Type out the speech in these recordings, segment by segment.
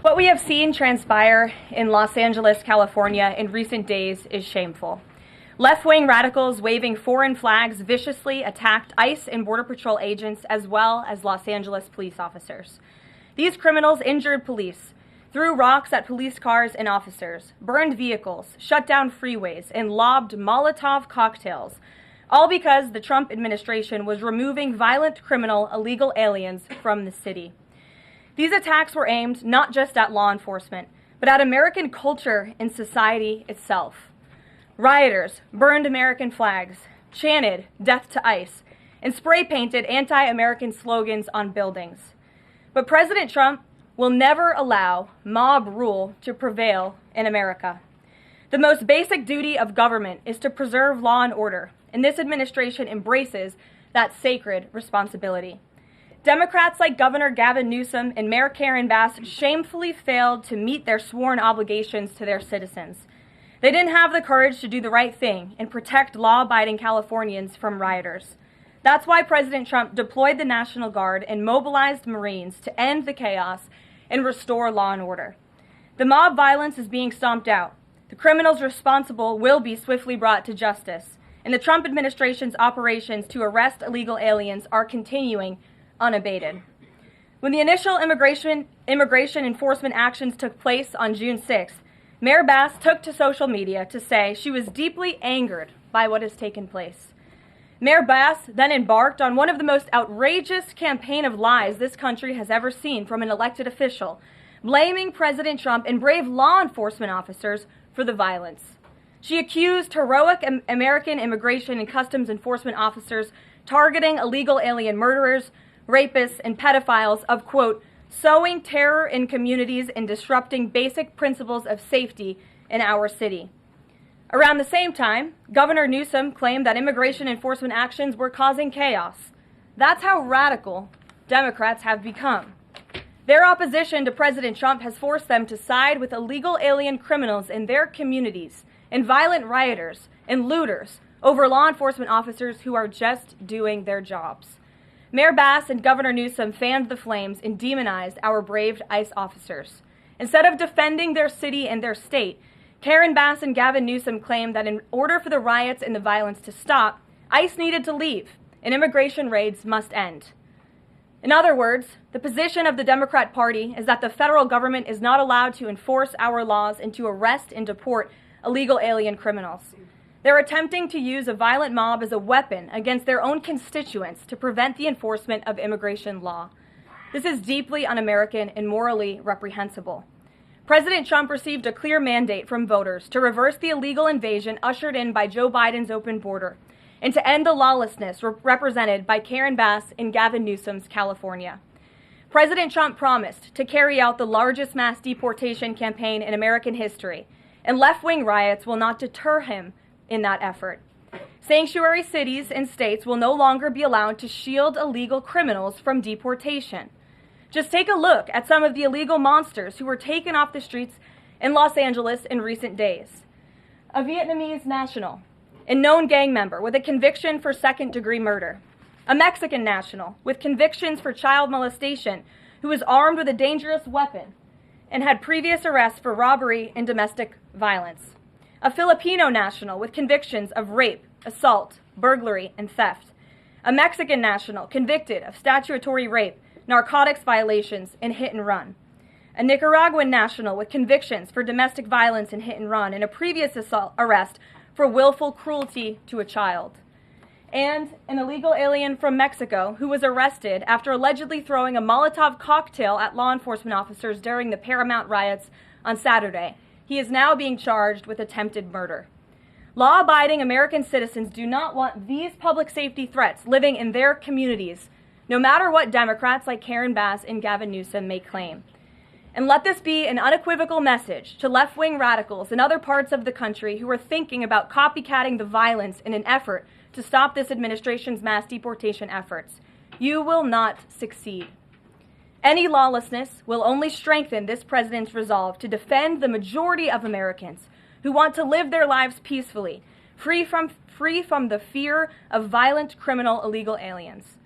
What we have seen transpire in Los Angeles, California in recent days is shameful. Left-wing radicals waving foreign flags viciously attacked ICE and Border Patrol agents as well as Los Angeles police officers. These criminals injured police, threw rocks at police cars and officers, burned vehicles, shut down freeways, and lobbed Molotov cocktails, all because the Trump administration was removing violent criminal illegal aliens from the city. These attacks were aimed not just at law enforcement, but at American culture and society itself. Rioters burned American flags, chanted "Death to ICE," and spray-painted anti-American slogans on buildings. But President Trump will never allow mob rule to prevail in America. The most basic duty of government is to preserve law and order, and this administration embraces that sacred responsibility. Democrats like Governor Gavin Newsom and Mayor Karen Bass shamefully failed to meet their sworn obligations to their citizens. They didn't have the courage to do the right thing and protect law-abiding Californians from rioters. That's why President Trump deployed the National Guard and mobilized Marines to end the chaos and restore law and order. The mob violence is being stomped out. The criminals responsible will be swiftly brought to justice, and the Trump administration's operations to arrest illegal aliens are continuing unabated. When the initial immigration enforcement actions took place on June 6th, Mayor Bass took to social media to say she was deeply angered by what has taken place. Mayor Bass then embarked on one of the most outrageous campaign of lies this country has ever seen from an elected official, blaming President Trump and brave law enforcement officers for the violence. She accused heroic American immigration and customs enforcement officers targeting illegal alien murderers, rapists, and pedophiles of, quote, sowing terror in communities and disrupting basic principles of safety in our city. Around the same time, Governor Newsom claimed that immigration enforcement actions were causing chaos. That's how radical Democrats have become. Their opposition to President Trump has forced them to side with illegal alien criminals in their communities and violent rioters and looters over law enforcement officers who are just doing their jobs. Mayor Bass and Governor Newsom fanned the flames and demonized our brave ICE officers. Instead of defending their city and their state, Karen Bass and Gavin Newsom claimed that in order for the riots and the violence to stop, ICE needed to leave and immigration raids must end. In other words, the position of the Democrat Party is that the federal government is not allowed to enforce our laws and to arrest and deport illegal alien criminals. They're attempting to use a violent mob as a weapon against their own constituents to prevent the enforcement of immigration law. This is deeply un-American and morally reprehensible. President Trump received a clear mandate from voters to reverse the illegal invasion ushered in by Joe Biden's open border and to end the lawlessness represented by Karen Bass and Gavin Newsom's California. President Trump promised to carry out the largest mass deportation campaign in American history, and left-wing riots will not deter him in that effort. Sanctuary cities and states will no longer be allowed to shield illegal criminals from deportation. Just take a look at some of the illegal monsters who were taken off the streets in Los Angeles in recent days. A Vietnamese national, a known gang member with a conviction for second-degree murder. A Mexican national with convictions for child molestation who was armed with a dangerous weapon and had previous arrests for robbery and domestic violence. A Filipino national with convictions of rape, assault, burglary, and theft. A Mexican national convicted of statutory rape, narcotics violations, and hit and run. A Nicaraguan national with convictions for domestic violence and hit and run, and a previous arrest for willful cruelty to a child. And an illegal alien from Mexico who was arrested after allegedly throwing a Molotov cocktail at law enforcement officers during the Paramount riots on Saturday. He is now being charged with attempted murder. Law-abiding American citizens do not want these public safety threats living in their communities, no matter what Democrats like Karen Bass and Gavin Newsom may claim. And let this be an unequivocal message to left-wing radicals in other parts of the country who are thinking about copycatting the violence in an effort to stop this administration's mass deportation efforts. You will not succeed. Any lawlessness will only strengthen this president's resolve to defend the majority of Americans who want to live their lives peacefully, free from the fear of violent criminal illegal aliens.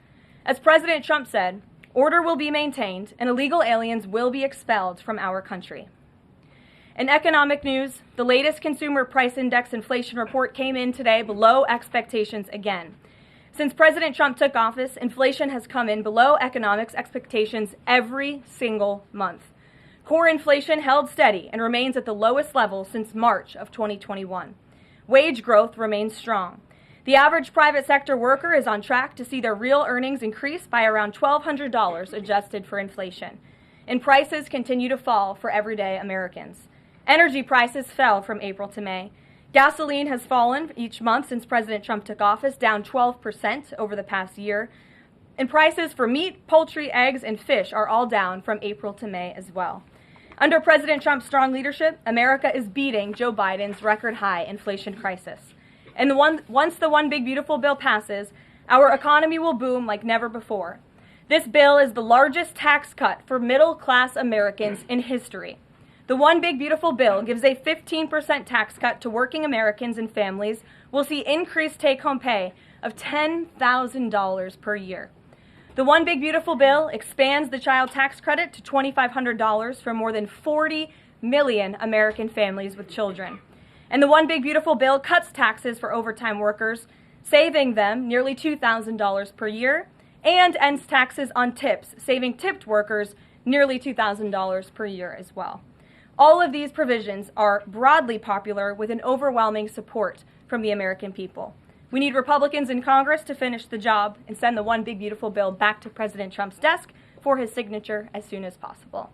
As President Trump said, Order will be maintained, and illegal aliens will be expelled from our country. In economic news, the latest Consumer Price Index inflation report came in today below expectations again. Since President Trump took office, inflation has come in below economics expectations every single month. Core inflation held steady and remains at the lowest level since March of 2021. Wage growth remains strong. The average private sector worker is on track to see their real earnings increase by around $1,200 adjusted for inflation. And prices continue to fall for everyday Americans. Energy prices fell from April to May. Gasoline has fallen each month since President Trump took office, down 12% over the past year. And prices for meat, poultry, eggs, and fish are all down from April to May as well. Under President Trump's strong leadership, America is beating Joe Biden's record-high inflation crisis. And once the One Big Beautiful Bill passes, our economy will boom like never before. This bill is the largest tax cut for middle-class Americans in history. The One Big Beautiful Bill gives a 15% tax cut to working Americans and families will see increased take-home pay of $10,000 per year. The One Big Beautiful Bill expands the child tax credit to $2,500 for more than 40 million American families with children. And the One Big Beautiful Bill cuts taxes for overtime workers, saving them nearly $2,000 per year, and ends taxes on tips, saving tipped workers nearly $2,000 per year as well. All of these provisions are broadly popular with an overwhelming support from the American people. We need Republicans in Congress to finish the job and send the One Big Beautiful Bill back to President Trump's desk for his signature as soon as possible.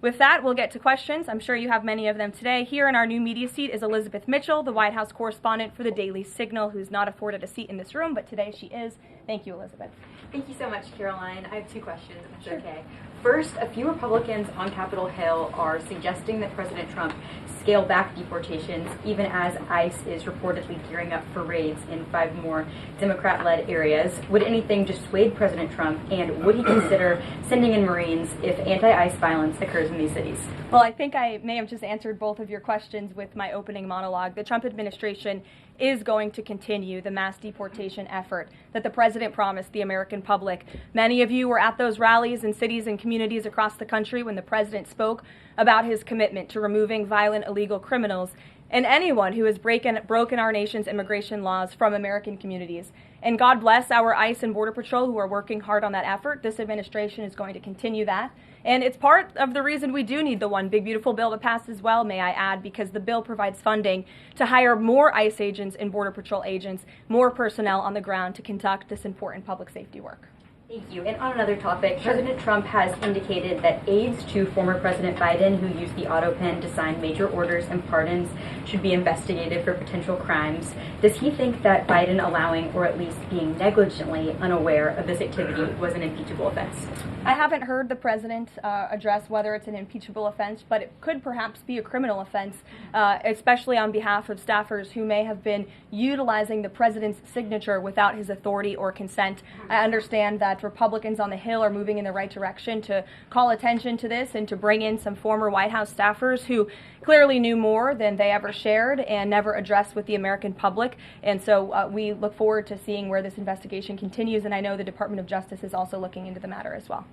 With that, we'll get to questions. I'm sure you have many of them today. Here in our new media seat is Elizabeth Mitchell, the White House correspondent for the Daily Signal, who's not afforded a seat in this room, but today she is. Thank you, Elizabeth. Thank you so much, Karoline. I have two questions, if that's okay. First, a few Republicans on Capitol Hill are suggesting that President Trump scale back deportations, even as ICE is reportedly gearing up for raids in 5 more Democrat-led areas. Would anything dissuade President Trump, and would he consider sending in Marines if anti-ICE violence occurs in these cities? Well, I think I may have just answered both of your questions with my opening monologue. The Trump administration is going to continue the mass deportation effort that the president promised the American public. Many of you were at those rallies in cities and communities across the country when the president spoke about his commitment to removing violent illegal criminals and anyone who has broken our nation's immigration laws from American communities. And God bless our ICE and Border Patrol who are working hard on that effort. This administration is going to continue that. And it's part of the reason we do need the One Big Beautiful Bill to pass as well, may I add, because the bill provides funding to hire more ICE agents and Border Patrol agents, more personnel on the ground to conduct this important public safety work. Thank you. And on another topic, President Trump has indicated that aides to former President Biden who used the auto pen to sign major orders and pardons should be investigated for potential crimes. Does he think that Biden allowing, or at least being negligently unaware of this activity, was an impeachable offense? I haven't heard the president address whether it's an impeachable offense, but it could perhaps be a criminal offense, especially on behalf of staffers who may have been utilizing the president's signature without his authority or consent. I understand that Republicans on the Hill are moving in the right direction to call attention to this and to bring in some former White House staffers who clearly knew more than they ever shared and never addressed with the American public. And so we look forward to seeing where this investigation continues, and I know the Department of Justice is also looking into the matter as well.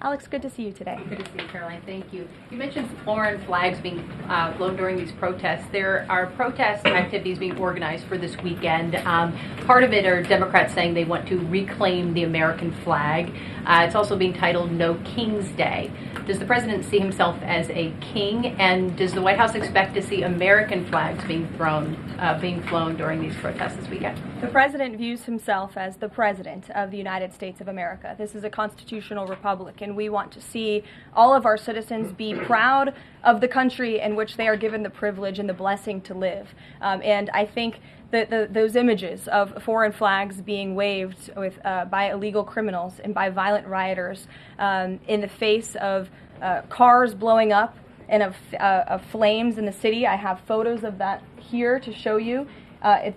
Alex, good to see you today. Good to see you, Caroline. Thank you. You mentioned foreign flags being blown during these protests. There are protest activities being organized for this weekend. Part of it are Democrats saying they want to reclaim the American flag. It's also being titled No King's Day. Does the president see himself as a king, and does the White House expect to see American flags being flown during these protests this weekend? The president views himself as the president of the United States of America. This is a constitutional republic, and we want to see all of our citizens be proud of the country in which they are given the privilege and the blessing to live. And I think that those images of foreign flags being waved with, by illegal criminals and by violent rioters in the face of cars blowing up and of flames in the city. I have photos of that here to show you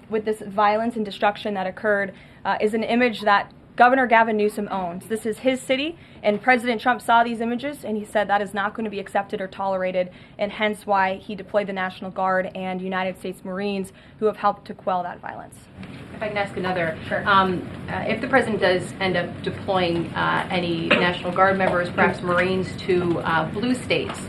with this violence and destruction that occurred is an image that Governor Gavin Newsom owns. This is his city, and President Trump saw these images, and he said that is not going to be accepted or tolerated, and hence why he deployed the National Guard and United States Marines who have helped to quell that violence. If I can ask another, sure. If the president does end up deploying any National Guard members, perhaps Marines, to blue states,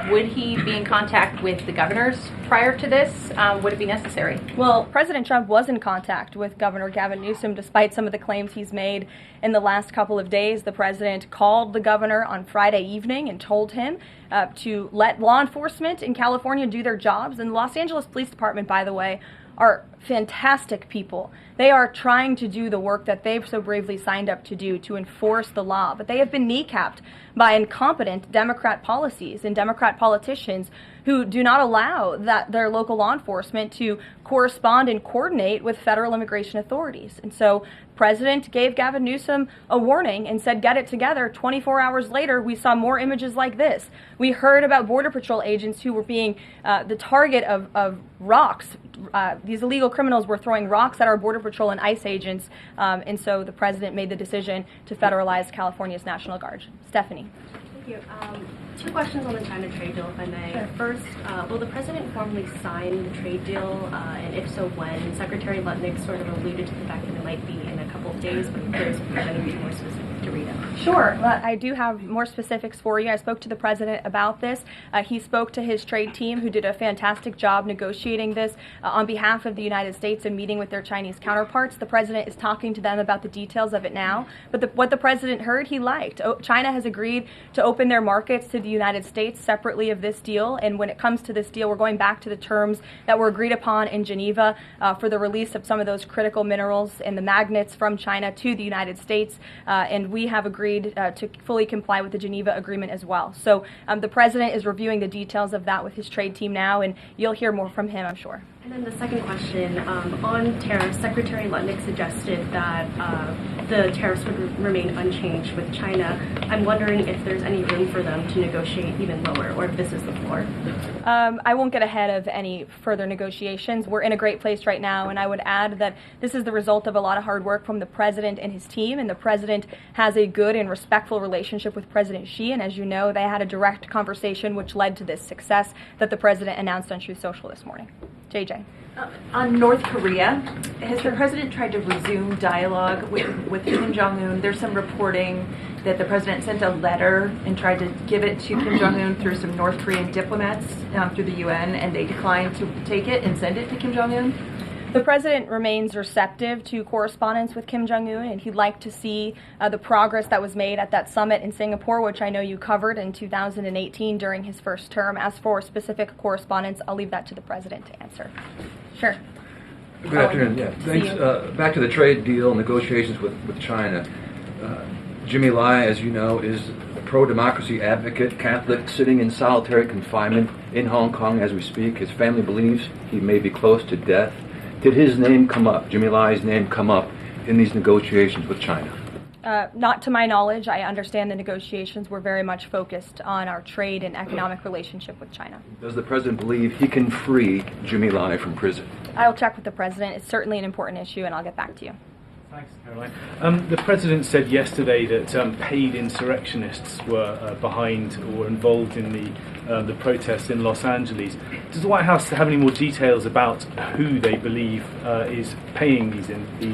would he be in contact with the governors prior to this? Would it be necessary? Well, President Trump was in contact with Governor Gavin Newsom despite some of the claims he's made in the last couple of days. The president called the governor on Friday evening and told him to let law enforcement in California do their jobs. And the Los Angeles Police Department, by the way, are fantastic people. They are trying to do the work that they've so bravely signed up to do to enforce the law, but they have been kneecapped by incompetent Democrat policies and Democrat politicians who do not allow their local law enforcement to correspond and coordinate with federal immigration authorities. And so President gave Gavin Newsom a warning and said, get it together. 24 hours later, we saw more images like this. We heard about Border Patrol agents who were being the target of rocks. These illegal criminals were throwing rocks at our Border Patrol and ICE agents, and so the president made the decision to federalize California's National Guard. Stephanie. Thank you. Two questions on the China trade deal, if I may. Sure. First, will the president formally sign the trade deal, and if so, when? Secretary Lutnick sort of alluded to the fact that it might be in a couple of days, but there's going to be more specific to read out. Sure. Well, I do have more specifics for you. I spoke to the president about this. He spoke to his trade team, who did a fantastic job negotiating this on behalf of the United States and meeting with their Chinese counterparts. The president is talking to them about the details of it now. But what the president heard, he liked. China has agreed to open their markets to the United States separately of this deal. And when it comes to this deal, we're going back to the terms that were agreed upon in Geneva for the release of some of those critical minerals and the magnets from China to the United States. And we have agreed to fully comply with the Geneva Agreement as well. So the president is reviewing the details of that with his trade team now, and you'll hear more from him, I'm sure. And then the second question, on tariffs, Secretary Lutnick suggested that the tariffs would remain unchanged with China. I'm wondering if there's any room for them to negotiate even lower, or if this is the floor. I won't get ahead of any further negotiations. We're in a great place right now, and I would add that this is the result of a lot of hard work from the president and his team, and the president has a good and respectful relationship with President Xi, and as you know, they had a direct conversation which led to this success that the president announced on Truth Social this morning. JJ. On North Korea, has the president tried to resume dialogue with Kim Jong-un? There's some reporting that the president sent a letter and tried to give it to Kim Jong-un through some North Korean diplomats through the UN, and they declined to take it and send it to Kim Jong-un. The president remains receptive to correspondence with Kim Jong-un, and he'd like to see the progress that was made at that summit in Singapore, which I know you covered in 2018 during his first term. As for specific correspondence, I'll leave that to the president to answer. Sure. Good afternoon. Yeah, thanks. Back to the trade deal negotiations with China. Jimmy Lai, as you know, is a pro-democracy advocate, Catholic, sitting in solitary confinement in Hong Kong as we speak. His family believes he may be close to death. Did his name come up, Jimmy Lai's name come up in these negotiations with China? Not to my knowledge. I understand the negotiations were very much focused on our trade and economic relationship with China. Does the president believe he can free Jimmy Lai from prison? I'll check with the president. It's certainly an important issue, and I'll get back to you. Thanks, Karoline. The president said yesterday that paid insurrectionists were behind or involved in the protests in Los Angeles. Does the White House have any more details about who they believe is paying these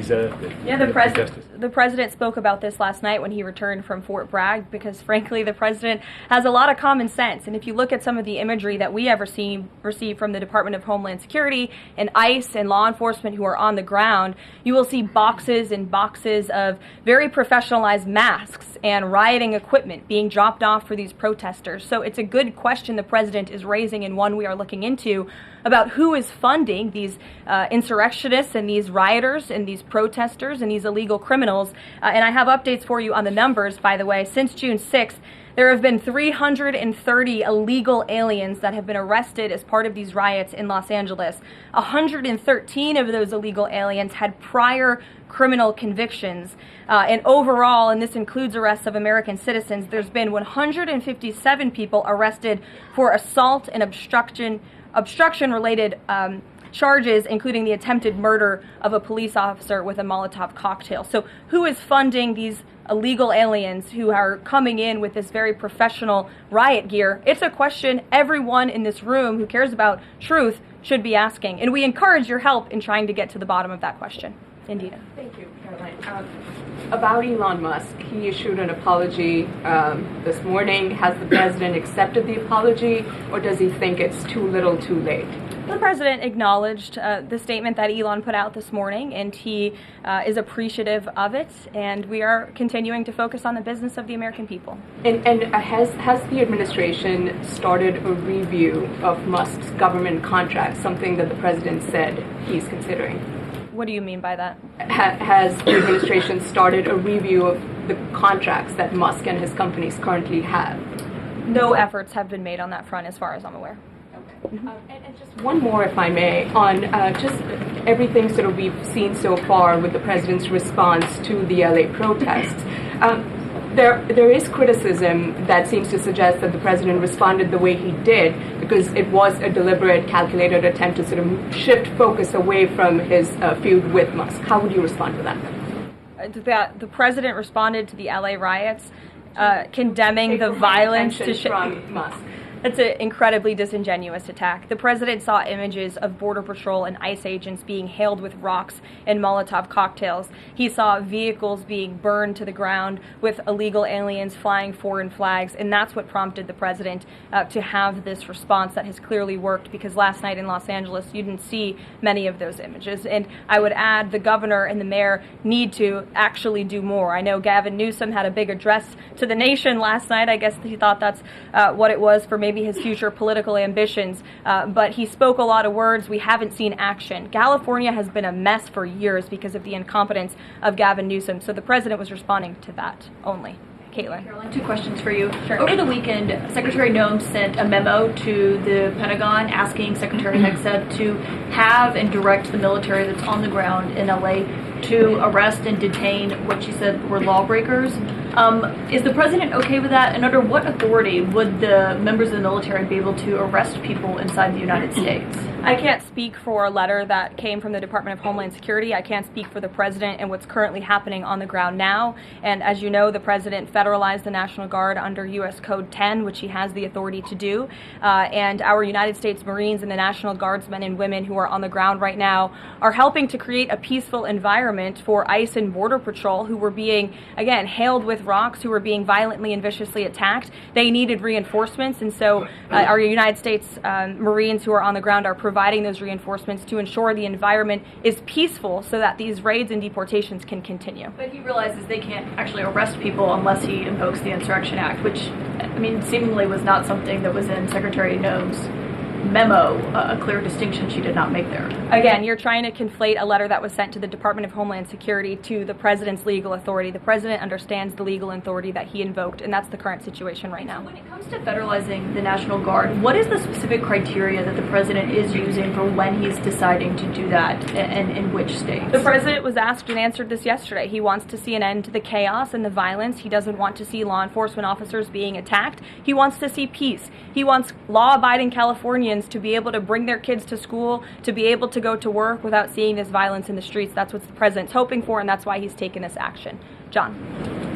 protesters? The president spoke about this last night when he returned from Fort Bragg, because frankly the president has a lot of common sense, and if you look at some of the imagery that we have received from the Department of Homeland Security and ICE and law enforcement who are on the ground, you will see boxes and boxes of very professionalized masks and rioting equipment being dropped off for these protesters. So it's a good question the president is raising, and one we are looking into, about who is funding these insurrectionists and these rioters and these protesters and these illegal criminals. And I have updates for you on the numbers, by the way. Since June 6th, there have been 330 illegal aliens that have been arrested as part of these riots in Los Angeles. 113 of those illegal aliens had prior criminal convictions. And overall, and this includes arrests of American citizens, there's been 157 people arrested for assault and obstruction-related charges, including the attempted murder of a police officer with a Molotov cocktail. So who is funding these illegal aliens who are coming in with this very professional riot gear? It's a question everyone in this room who cares about truth should be asking. And we encourage your help in trying to get to the bottom of that question. Indita. Thank you, Karoline. About Elon Musk, he issued an apology this morning. Has the president accepted the apology, or does he think it's too little too late? The president acknowledged the statement that Elon put out this morning, and he is appreciative of it, and we are continuing to focus on the business of the American people. And has the administration started a review of Musk's government contracts, something that the president said he's considering? What do you mean by that? Has the administration started a review of the contracts that Musk and his companies currently have? No efforts have been made on that front as far as I'm aware. And just one more, if I may, on just everything sort of we've seen so far with the president's response to the LA protests. There is criticism that seems to suggest that the president responded the way he did because it was a deliberate, calculated attempt to sort of shift focus away from his feud with Musk. How would you respond to that? The president responded to the LA riots, condemning the violence from Musk. It's an incredibly disingenuous attack. The president saw images of Border Patrol and ICE agents being hailed with rocks and Molotov cocktails. He saw vehicles being burned to the ground with illegal aliens flying foreign flags, and that's what prompted the president to have this response that has clearly worked, because last night in Los Angeles you didn't see many of those images. And I would add the governor and the mayor need to actually do more. I know Gavin Newsom had a big address to the nation last night. I guess he thought that's what it was for maybe his future political ambitions, but he spoke a lot of words. We haven't seen action. California has been a mess for years because of the incompetence of Gavin Newsom, so the president was responding to that only. Caitlin. Karoline, 2 questions for you. Sure. Over the weekend, Secretary Noem sent a memo to the Pentagon asking Secretary Hegseth to have and direct the military that's on the ground in LA to arrest and detain what she said were lawbreakers. Is the president okay with that? And under what authority would the members of the military be able to arrest people inside the United States? I can't speak for a letter that came from the Department of Homeland Security. I can't speak for the president and what's currently happening on the ground now. And as you know, the president federalized the National Guard under U.S. Code 10, which he has the authority to do. And our United States Marines and the National Guardsmen and women who are on the ground right now are helping to create a peaceful environment for ICE and Border Patrol, who were being, again, hailed with rocks, who were being violently and viciously attacked. They needed reinforcements, and so our United States Marines who are on the ground are providing those reinforcements to ensure the environment is peaceful so that these raids and deportations can continue. But he realizes they can't actually arrest people unless he invokes the Insurrection Act, which, I mean, seemingly was not something that was in Secretary Noem's memo, a clear distinction she did not make there. Again, you're trying to conflate a letter that was sent to the Department of Homeland Security to the president's legal authority. The president understands the legal authority that he invoked, and that's the current situation right now. When it comes to federalizing the National Guard, what is the specific criteria that the president is using for when he's deciding to do that, and in which states? The president was asked and answered this yesterday. He wants to see an end to the chaos and the violence. He doesn't want to see law enforcement officers being attacked. He wants to see peace. He wants law-abiding Californians to be able to bring their kids to school, to be able to go to work without seeing this violence in the streets. That's what the president's hoping for, and that's why he's taken this action. John.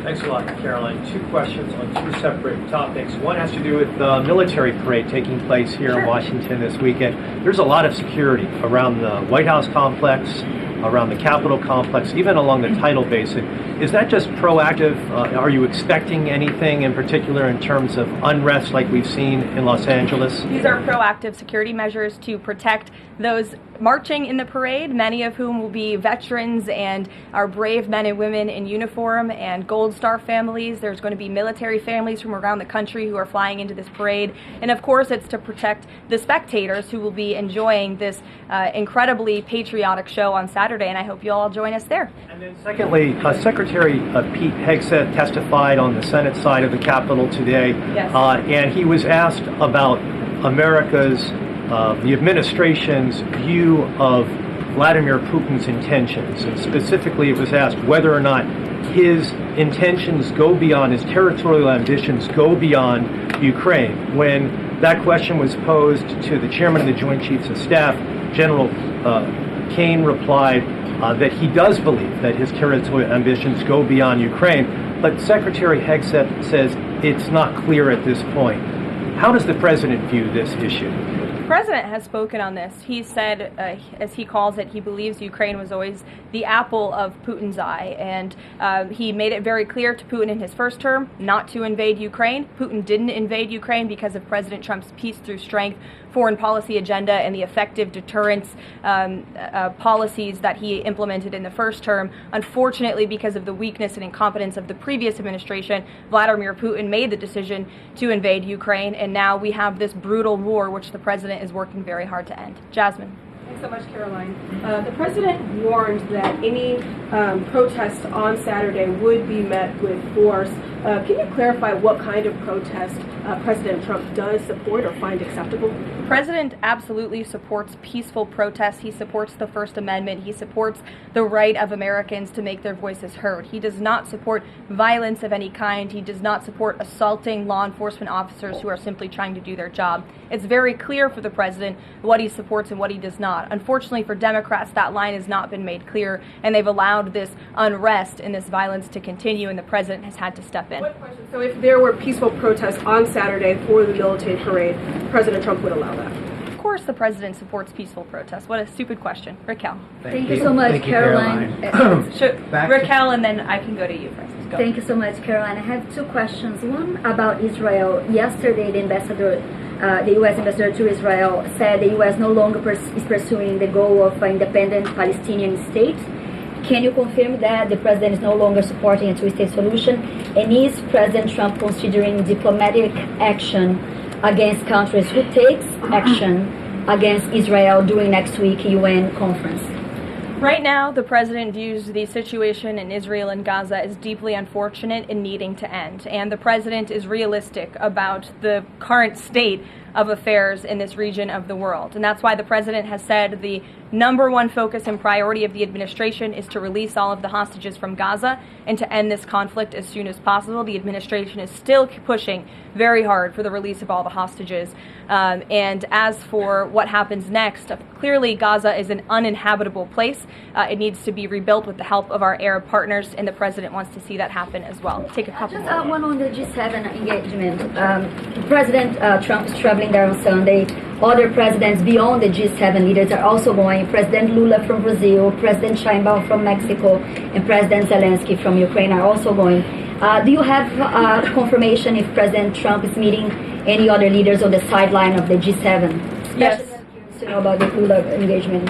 Thanks a lot, Karoline. 2 questions on 2 separate topics. One has to do with the military parade taking place here in Washington this weekend. There's a lot of security around the White House complex, around the Capitol complex, even along the tidal basin. Is that just proactive? Are you expecting anything in particular in terms of unrest like we've seen in Los Angeles? These are proactive security measures to protect those marching in the parade, many of whom will be veterans and our brave men and women in uniform and Gold Star families. There's going to be military families from around the country who are flying into this parade. And of course, it's to protect the spectators who will be enjoying this incredibly patriotic show on Saturday, and I hope you all join us there. And then secondly, Secretary Pete Hegseth testified on the Senate side of the Capitol today, Yes. And he was asked about America's, the administration's view of Vladimir Putin's intentions. And specifically, it was asked whether or not his intentions go beyond, his territorial ambitions go beyond Ukraine. When that question was posed to the chairman of the Joint Chiefs of Staff, General Kane replied that he does believe that his territorial ambitions go beyond Ukraine, but Secretary Hegseth says it's not clear at this point. How does the president view this issue? The president has spoken on this. He said, as he calls it, he believes Ukraine was always the apple of Putin's eye, and he made it very clear to Putin in his first term not to invade Ukraine. Putin didn't invade Ukraine because of President Trump's peace through strength foreign policy agenda and the effective deterrence policies that he implemented in the first term. Unfortunately, because of the weakness and incompetence of the previous administration, Vladimir Putin made the decision to invade Ukraine, and now we have this brutal war which the president is working very hard to end. Jasmine. Thanks so much, Karoline. The president warned that any protest on Saturday would be met with force. Can you clarify what kind of protest President Trump does support or find acceptable? The president absolutely supports peaceful protests. He supports the First Amendment. He supports the right of Americans to make their voices heard. He does not support violence of any kind. He does not support assaulting law enforcement officers who are simply trying to do their job. It's very clear for the president what he supports and what he does not. Unfortunately for Democrats, that line has not been made clear, and they've allowed this unrest and this violence to continue, and the president has had to step in. One question. So if there were peaceful protests on Saturday for the military parade, President Trump would allow that? Of course the president supports peaceful protests. What a stupid question. Raquel. Thank you so much, Karoline. Raquel, and then I can go to you first. Go. Thank you so much, Karoline. I have two questions. One about Israel. Yesterday, the U.S. ambassador to Israel said the U.S. no longer is pursuing the goal of an independent Palestinian state. Can you confirm that the president is no longer supporting a two-state solution? And is President Trump considering diplomatic action against countries who takes action against Israel during next week UN conference? Right now, the president views the situation in Israel and Gaza as deeply unfortunate and needing to end. And the president is realistic about the current state of affairs in this region of the world. And that's why the president has said the number one focus and priority of the administration is to release all of the hostages from Gaza and to end this conflict as soon as possible. The administration is still pushing very hard for the release of all the hostages. And as for what happens next, clearly Gaza is an uninhabitable place. It needs to be rebuilt with the help of our Arab partners, and the president wants to see that happen as well. Take a couple more. One on the G7 engagement. President Trump is traveling there on Sunday. Other presidents beyond the G7 leaders are also going. President Lula from Brazil, President Sheinbaum from Mexico, and President Zelensky from Ukraine are also going. Do you have confirmation if President Trump is meeting any other leaders on the sideline of the G7? Yes. To know about the Lula engagement.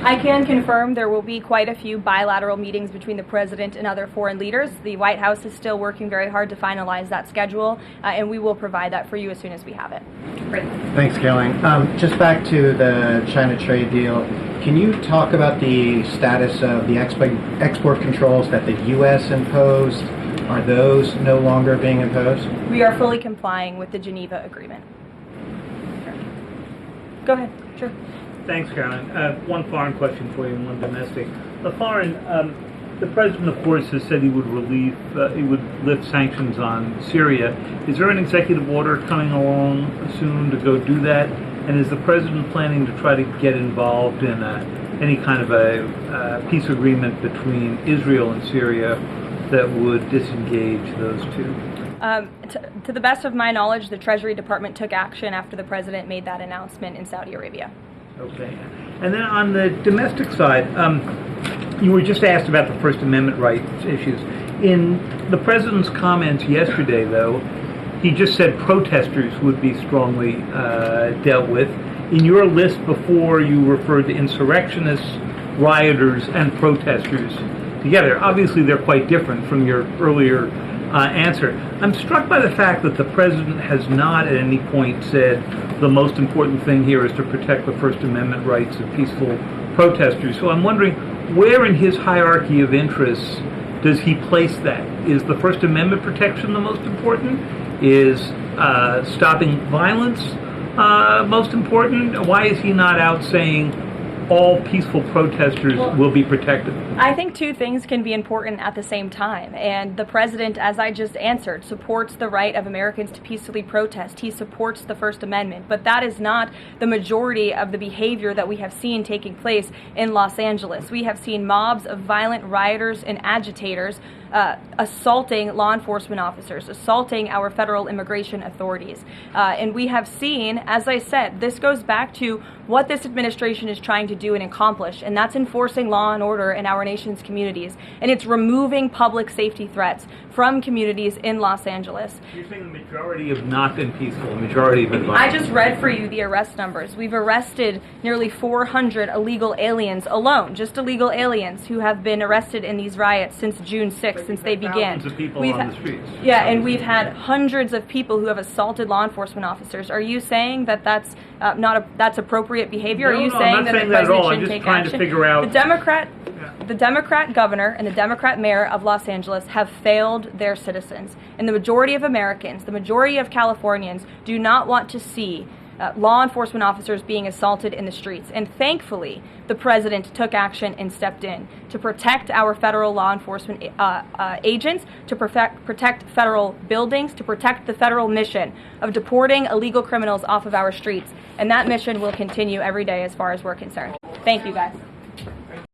I can confirm there will be quite a few bilateral meetings between the president and other foreign leaders. The White House is still working very hard to finalize that schedule, and we will provide that for you as soon as we have it. Great. Thanks, Karoline. Just back to the China trade deal, can you talk about the status of the export controls that the U.S. imposed? Are those no longer being imposed? We are fully complying with the Geneva Agreement. Go ahead. Sure. Thanks, Caroline. One foreign question for you and one domestic. The foreign, the president, of course, has said he would lift sanctions on Syria. Is there an executive order coming along soon to go do that? And is the president planning to try to get involved in any kind of a peace agreement between Israel and Syria that would disengage those two? To the best of my knowledge, the Treasury Department took action after the president made that announcement in Saudi Arabia. Okay. And then on the domestic side, you were just asked about the First Amendment rights issues. In the president's comments yesterday, though, he just said protesters would be strongly dealt with. In your list before, you referred to insurrectionists, rioters, and protesters together. Obviously, they're quite different from your earlier answer. I'm struck by the fact that the president has not at any point said the most important thing here is to protect the First Amendment rights of peaceful protesters. So I'm wondering, where in his hierarchy of interests does he place that? Is the First Amendment protection the most important? Is stopping violence most important? Why is he not out saying all peaceful protesters will be protected? I think two things can be important at the same time. And the president, as I just answered, supports the right of Americans to peacefully protest. He supports the First Amendment. But that is not the majority of the behavior that we have seen taking place in Los Angeles. We have seen mobs of violent rioters and agitators assaulting law enforcement officers, assaulting our federal immigration authorities. And we have seen, as I said, this goes back to what this administration is trying to do and accomplish, and that's enforcing law and order in our nation's communities. And it's removing public safety threats from communities in Los Angeles. You're saying the majority have not been peaceful, the majority have been violent. I just read for you the arrest numbers. We've arrested nearly 400 illegal aliens alone, just illegal aliens who have been arrested in these riots since June 6th, since they began. Thousands of people on the streets. Yeah, and we've had hundreds of people who have assaulted law enforcement officers. Are you saying that that's that's appropriate behavior? No, Are you no, saying I'm not that saying the that at all. president I'm should just take trying action? to figure out. The Democrat governor and the Democrat mayor of Los Angeles have failed their citizens. And the majority of Americans, the majority of Californians, do not want to see law enforcement officers being assaulted in the streets. And thankfully, the president took action and stepped in to protect our federal law enforcement agents, to protect federal buildings, to protect the federal mission of deporting illegal criminals off of our streets. And that mission will continue every day as far as we're concerned. Thank you, guys.